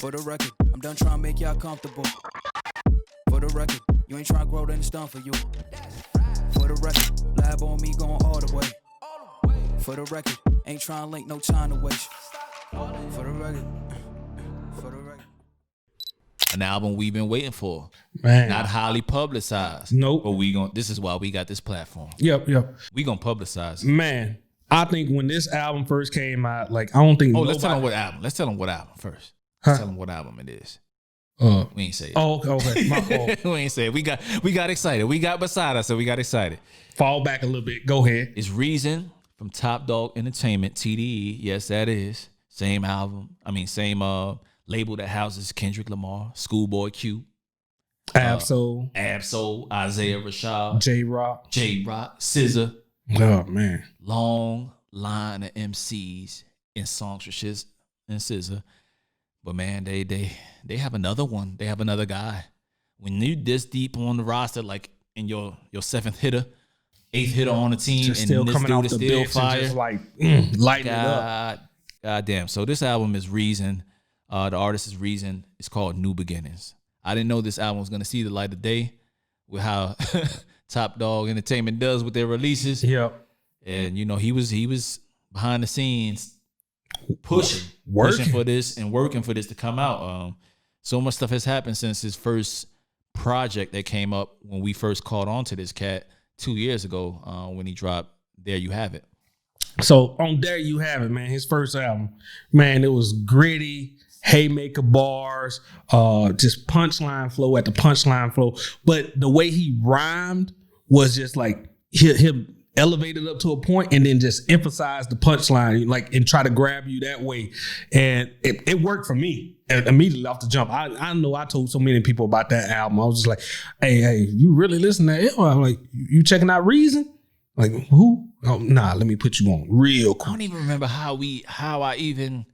For the record, I'm done trying to make y'all comfortable. For the record, you ain't trying to grow, then it's done for you. For the record, lab on me going all the way. For the record, ain't trying to link, no time to waste. For the record, for the record. An album we've been waiting for. Man. Not highly publicized. Nope. But this is why we got this platform. Yep. We gonna publicize it. Man, I think when this album first came out, like, I don't think let's tell them what album. Let's tell them what album first. Huh? Let's tell them what album it is. We ain't say it. Oh, okay. My fault. We ain't say it. We got excited. We got beside us, so we got excited. Fall back a little bit. Go ahead. It's Reason from Top Dawg Entertainment, TDE. Yes, that is. Same album. Same label that houses Kendrick Lamar, Schoolboy Q, Absol, Isaiah Rashad, J-Rock, SZA. Oh man, long line of MCs in songs for Shiz and SZA. But man, they have another one. They have another guy. When you this deep on the roster, like in your seventh hitter, eighth hitter on the team, just and still this coming dude off is the still bench fire. and just like lighting it up. God damn. So this album is Reason. The artist is Reason. It's called New Beginnings. I didn't know this album was gonna see the light of day with how Top Dawg Entertainment does with their releases. Yep. And he was behind the scenes pushing for this and working for this to come out. So much stuff has happened since his first project that came up when we first caught on to this cat 2 years ago when he dropped There You Have It. So on There You Have It, man, his first album, man, it was gritty, haymaker bars, just punchline flow at the punchline flow. But the way he rhymed was just like him elevated up to a point and then just emphasize the punchline, like, and try to grab you that way. And it worked for me immediately off the jump. I know I told so many people about that album. I was just like, hey, you really listen to it? I'm like, you checking out Reason? Like, who? Oh, nah, let me put you on real quick. I don't even remember how I even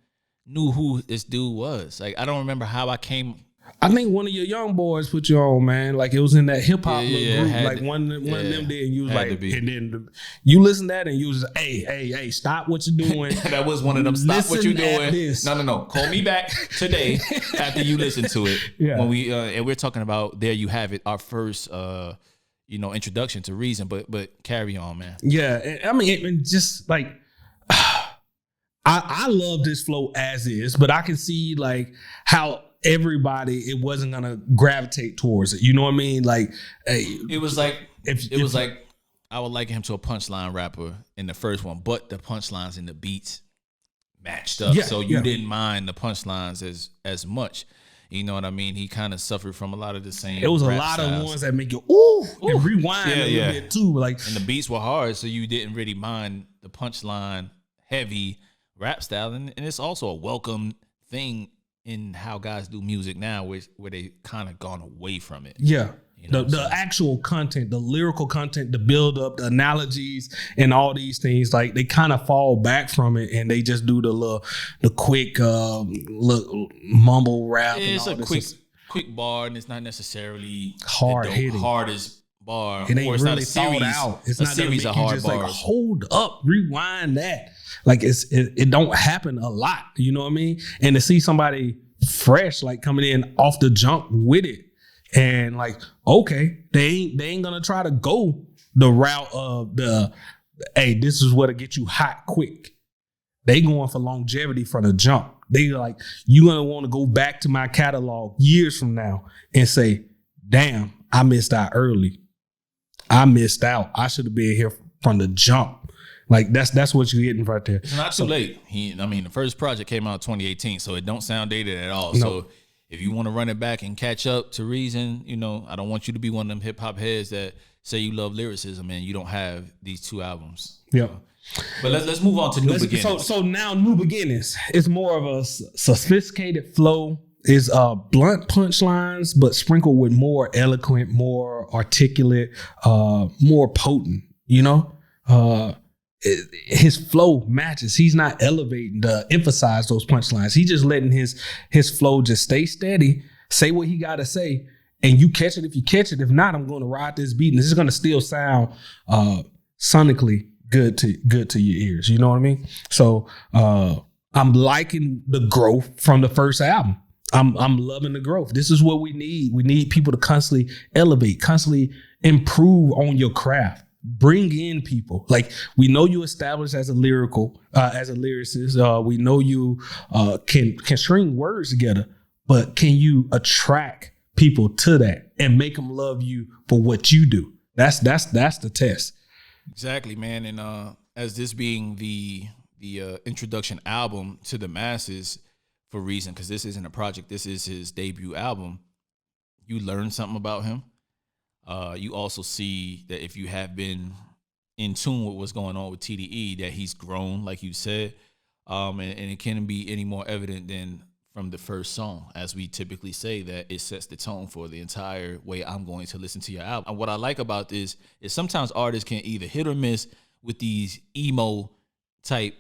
knew who this dude was. Like, I don't remember how I came. I think one of your young boys put you on, man. Like, it was in that hip hop group. Like one of them did, and you was like, and then you listen to that, and you was like, hey, stop what you're doing. That was one of them. Stop what you're doing. No. Call me back today after you listen to it. Yeah. When we and we're talking about There You Have It, our first introduction to Reason. But carry on, man. Yeah, I mean, just like. I love this flow as is, but I can see like how everybody, it wasn't gonna gravitate towards it. You know what I mean? Like, it was like I would liken him to a punchline rapper in the first one, but the punchlines and the beats matched up, so you didn't mind the punchlines as much. You know what I mean? He kind of suffered from a lot of the same. It was a lot of ones that make you ooh and rewind a little bit too. Like, and the beats were hard, so you didn't really mind the punchline heavy rap style, and it's also a welcome thing in how guys do music now, where they kind of gone away from it. Yeah, the actual content, the lyrical content, the build up, the analogies, and all these things, like they kind of fall back from it, and they just do the quick mumble rap. Yeah, it's a quick bar, and it's not necessarily hard hitting, hardest bar. It ain't or it's really not a series, thought out. It's a not series of hard just bars. Like, hold up, rewind that. Like, it don't happen a lot. You know what I mean? And to see somebody fresh, like, coming in off the jump with it, and like, okay, they ain't gonna try to go the route of hey, this is what'll get you hot quick. They going for longevity from the jump. They like, you gonna want to go back to my catalog years from now and say, damn, I missed out early. I missed out. I should have been here from the jump. Like, that's what you're getting right there. It's not too late. The first project came out in 2018, so it don't sound dated at all. No. So if you want to run it back and catch up to Reason, I don't want you to be one of them hip hop heads that say you love lyricism and you don't have these two albums. Yeah. But let's move on to New Beginnings. So now New Beginnings is more of a sophisticated flow. Is blunt punchlines, but sprinkled with more eloquent, more articulate, more potent. His flow matches. He's not elevating to emphasize those punchlines. He's just letting his flow just stay steady, say what he got to say, and you catch it if you catch it. If not, I'm going to ride this beat, and this is going to still sound sonically good to your ears. You know what I mean? So I'm liking the growth from the first album. I'm loving the growth. This is what we need. We need people to constantly elevate, constantly improve on your craft. Bring in people. Like, we know you established as a lyricist. We know you can string words together, but can you attract people to that and make them love you for what you do? That's the test. Exactly, man. And as this being the introduction album to the masses for a reason, because this isn't a project, this is his debut album, you learn something about him. You also see that if you have been in tune with what's going on with TDE, that he's grown, like you said, and it can't be any more evident than from the first song, as we typically say, that it sets the tone for the entire way I'm going to listen to your album. And what I like about this is sometimes artists can either hit or miss with these emo type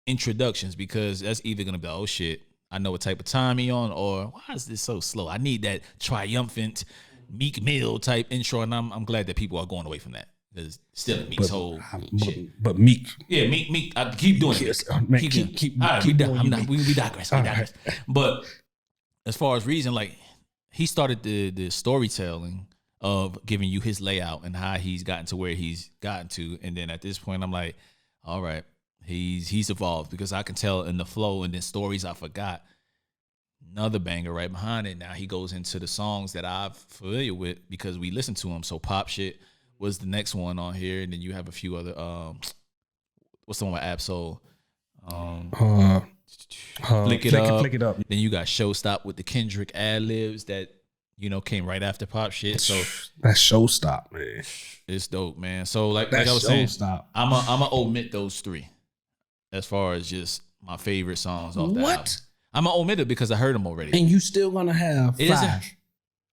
introductions, because that's either going to be, oh shit, I know what type of time he on, or why is this so slow? I need that triumphant Meek Mill type intro, and I'm glad that people are going away from that. Because still Meek's whole shit. But Meek. Yeah, Meek. I keep doing it. Man, keep all right, we doing digress. But as far as reason, like, he started the storytelling of giving you his layout and how he's gotten to where he's gotten to. And then at this point, I'm like, all right, he's evolved, because I can tell in the flow and then stories I forgot. Another banger right behind it. Now he goes into the songs that I'm familiar with because we listen to him. So Pop Shit was the next one on here, and then you have a few other. What's the one with Absol? Flick It Up. Then you got Showstop with the Kendrick ad libs that came right after Pop Shit. So that's Showstop, man. It's dope, man. So like I was saying, I'm a omit those three as far as just my favorite songs off that album. I'm gonna omit it because I heard them already. And you still gonna have 5?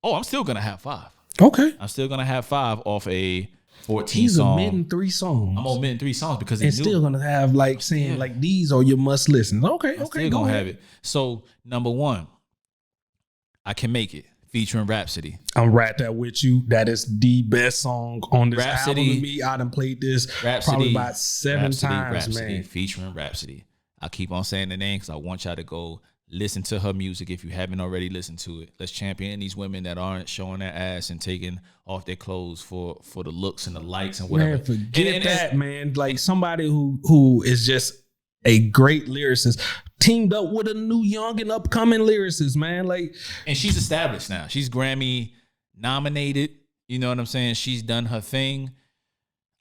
I'm still gonna have 5. Okay. I'm still gonna have 5 off a 14 He's song. omitting 3 songs. I'm omitting 3 songs because it's still gonna have like these are your must listen. Okay. Still gonna have it. So number 1, I Can Make It, featuring Rhapsody. I'm right there with you. That is the best song on this album to me. I done played this probably about 7 times, man. Featuring Rhapsody. I keep on saying the name because I want y'all to go listen to her music if you haven't already listened to it. Let's champion these women that aren't showing their ass and taking off their clothes for the looks and the likes and whatever. Man, forget that, man. Like, somebody who is just a great lyricist teamed up with a new young and upcoming lyricist, man. Like, and she's established now. She's Grammy nominated. You know what I'm saying? She's done her thing.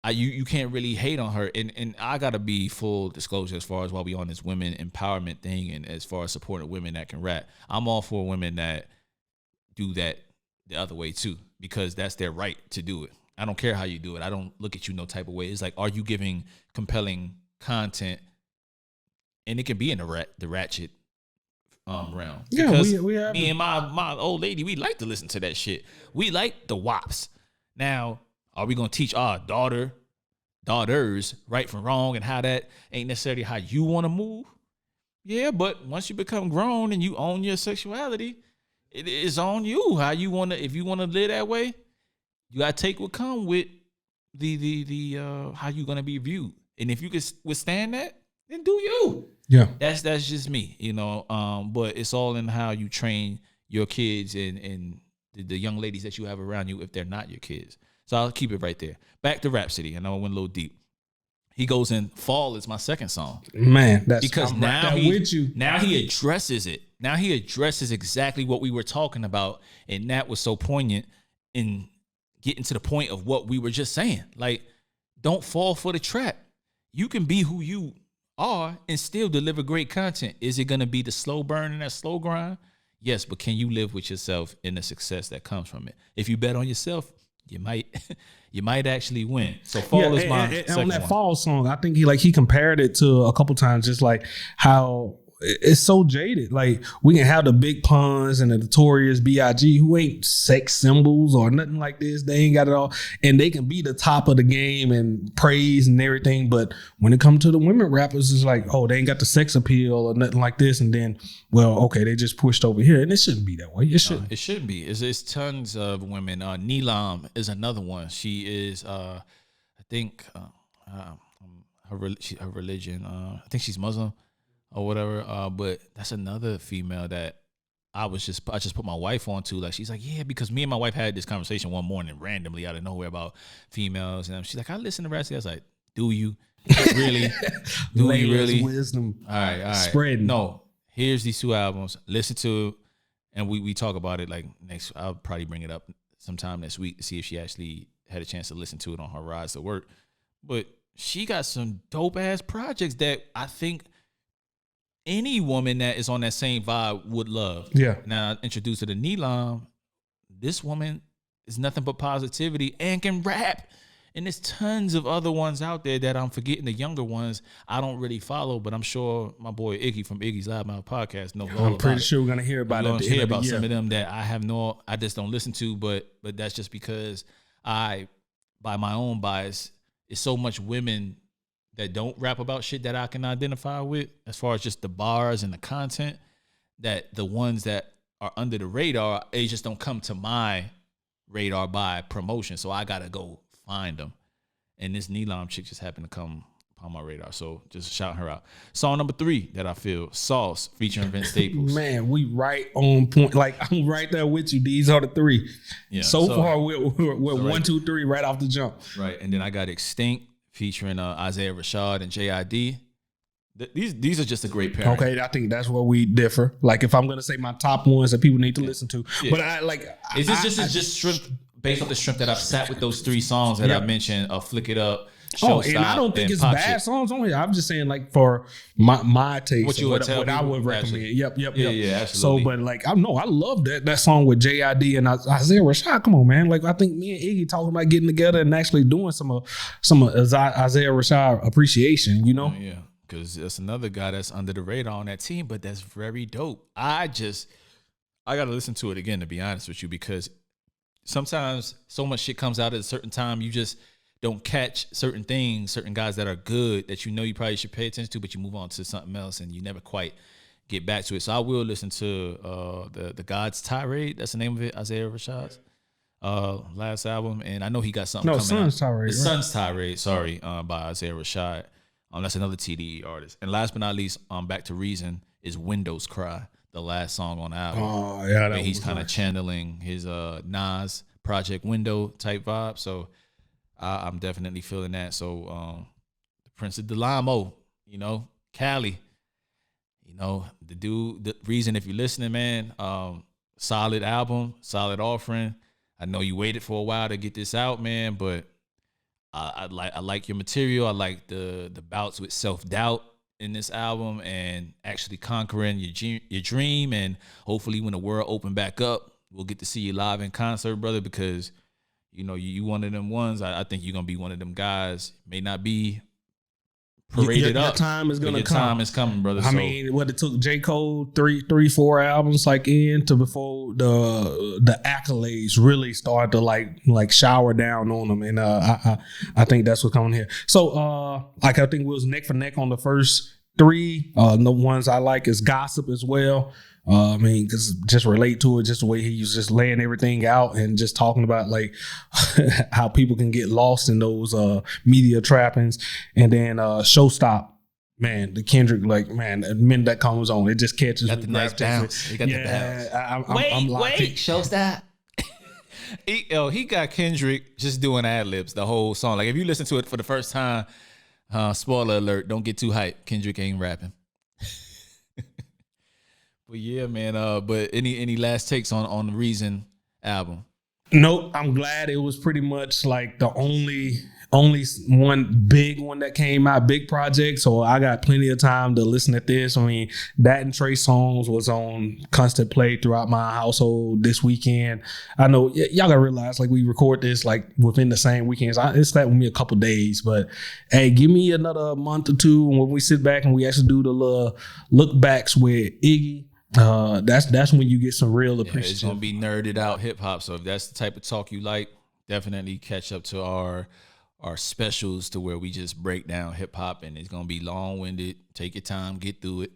You can't really hate on her, and I gotta be full disclosure as far as while we on this women empowerment thing, and as far as supporting women that can rap, I'm all for women that do that the other way too, because that's their right to do it. I don't care how you do it. I don't look at you no type of way. It's like, are you giving compelling content? And it can be in the Ratchet realm. Yeah, because we have me and my old lady, we like to listen to that shit. We like the wops. Now, are we gonna teach our daughters right from wrong and how that ain't necessarily how you want to move? Yeah, but once you become grown and you own your sexuality, it is on you how you want to. If you want to live that way, you gotta take what come with the how you gonna be viewed. And if you can withstand that, then do you. Yeah, that's just me, But it's all in how you train your kids and the young ladies that you have around you if they're not your kids. So I'll keep it right there. Back to Rhapsody. I know I went a little deep. He goes in. Fall is my second song. Man, that's because I'm now right with you. Now he addresses it. Now he addresses exactly what we were talking about, and that was so poignant in getting to the point of what we were just saying. Like, don't fall for the trap. You can be who you are and still deliver great content. Is it going to be the slow burn and that slow grind? Yes, but can you live with yourself in the success that comes from it? If you bet on yourself, you might actually win. So Fall is my second on that one. Fall song, I think he compared it to a couple times, just like how it's so jaded. Like, we can have the big puns and the notorious B.I.G. who ain't sex symbols or nothing like this. They ain't got it all, and they can be the top of the game and praise and everything. But when it comes to the women rappers, it's like, oh, they ain't got the sex appeal or nothing like this. And then, well, okay, they just pushed over here, and it shouldn't be that way. It shouldn't. It shouldn't be. It's tons of women. Nylon is another one. She is, I think, her religion. I think she's Muslim or whatever. But that's another female that I just put my wife on too. Like she's like, yeah, because me and my wife had this conversation one morning randomly out of nowhere about females, and she's like, I listen to Ratchet. I was like, do you really? Do you really? Wisdom. All right. Spreading. No, here's these 2 albums. Listen to, and we talk about it like next. I'll probably bring it up sometime this week to see if she actually had a chance to listen to it on her rides to work. But she got some dope ass projects that I think any woman that is on that same vibe would love. Yeah. Now, introduced her to Nylon. This woman is nothing but positivity and can rap. And there's tons of other ones out there that I'm forgetting. The younger ones I don't really follow, but I'm sure my boy Iggy from Iggy's Loudmouth podcast knows all about it. I'm pretty sure we're gonna hear about it. Hear about some of them that I just don't listen to, but that's just because by my own bias, it's so much women that don't rap about shit that I can identify with as far as just the bars and the content, that the ones that are under the radar, they just don't come to my radar by promotion. So I gotta go find them. And this Nylon chick just happened to come on my radar. So just shout her out. Song number 3 that I feel, Sauce, featuring Vince Staples. Man, we right on point. Like, I'm right there with you. These are the 3. Yeah, so far, we're so 1, 2, 3 right off the jump. Right. And then I got Extinct featuring Isaiah Rashad and JID. These are just a great pairing. Okay, I think that's where we differ. Like, if I'm gonna say my top ones that people need to listen to, but I like. Is this just strength based off the strength that I've sat with those 3 songs that I mentioned? Flick It Up. And I don't think it's bad songs on here. I'm just saying, like, for my taste, what I would recommend. Yep. Yeah, absolutely. So, but like, I love that song with JID and Isaiah Rashad. Come on, man. Like, I think me and Iggy talking about getting together and actually doing some of Isaiah Rashad appreciation. You know? Yeah, because that's another guy that's under the radar on that team, but that's very dope. I got to listen to it again, to be honest with you, because sometimes so much shit comes out at a certain time, you just don't catch certain things, certain guys that are good that you know you probably should pay attention to, but you move on to something else and you never quite get back to it. So I will listen to the God's Tirade. That's the name of it, Isaiah Rashad's last album. And I know he got something coming Sun's out. Tirade. The Sun's Tirade, sorry, by Isaiah Rashad. That's another TDE artist. And last but not least, Back to Reason is Windows Cry, the last song on the album. Oh, yeah. He's kind of channeling his Nas Project Window type vibe. So I'm definitely feeling that. So the Prince of Delamo, Cali, the dude, the reason, if you're listening, man, solid album, solid offering. I know you waited for a while to get this out, man, but I like your material. I like the bouts with self-doubt in this album and actually conquering your dream. And hopefully when the world open back up, we'll get to see you live in concert, brother, because you one of them ones. I think you're gonna be one of them guys. May not be paraded up. Your time is gonna your come. Time is coming, brother. I mean, what it took J. Cole 4 albums before the accolades really started to like shower down on them, and I think that's what's coming here. So I think we was neck for neck on the first 3. The ones I like is Gossip as well. Because just relate to it, just the way he was just laying everything out and just talking about like how people can get lost in those media trappings. And then Showstop, man, the Kendrick, the minute that comes on, it just catches. Got the nice bounce. He got the bounce. Wait, Showstop. He got Kendrick just doing ad-libs the whole song. Like if you listen to it for the first time, spoiler alert, don't get too hyped. Kendrick ain't rapping. But yeah, man. But any last takes on the Reason album? Nope. I'm glad it was pretty much like the only one big one that came out, big project. So I got plenty of time to listen to this. I mean, that and Trey Songz was on constant play throughout my household this weekend. I know y'all gotta realize, like, we record this like within the same weekends. It's that with me a couple days, but hey, give me another month or two, and when we sit back and we actually do the little look backs with Iggy. That's when you get some real appreciation. It's gonna be nerded out hip hop. So if that's the type of talk you like, definitely catch up to our specials to where we just break down hip hop, and it's gonna be long winded. Take your time, get through it.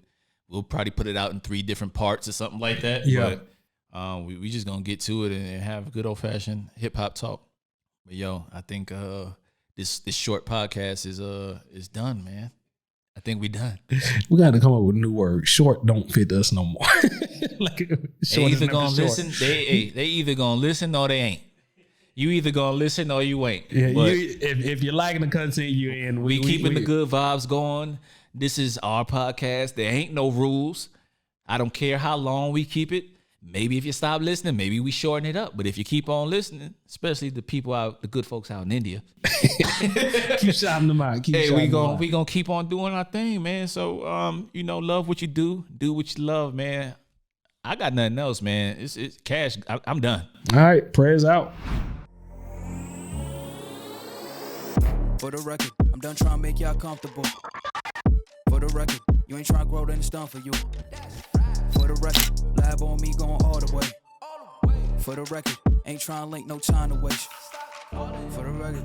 We'll probably put it out in 3 different parts or something like that. Yeah. But we just gonna get to it and have a good old fashioned hip hop talk. But I think this short podcast is done, man. I think we done. We got to come up with a new word. Short don't fit us no more. Like They short is either never gonna short. listen. They either gonna listen or they ain't. You either gonna listen or you ain't. Yeah, But if you're liking the content you in, we keeping the good vibes going. This is our podcast. There ain't no rules. I don't care how long we keep it. Maybe if you stop listening, maybe we shorten it up. But if you keep on listening, especially the people out, the good folks out in India, keep shouting them out. Keep hey, shouting we them out. gonna keep on doing our thing, man. So love what you do what you love, man. I got nothing else, man. It's cash. I'm done. All right, prayers out. For the record, I'm done trying to make y'all comfortable. For the record, you ain't trying to grow, then it's done for you. For the record, lab on me going all the way. For the record, ain't trying to link, no time to waste. For the record.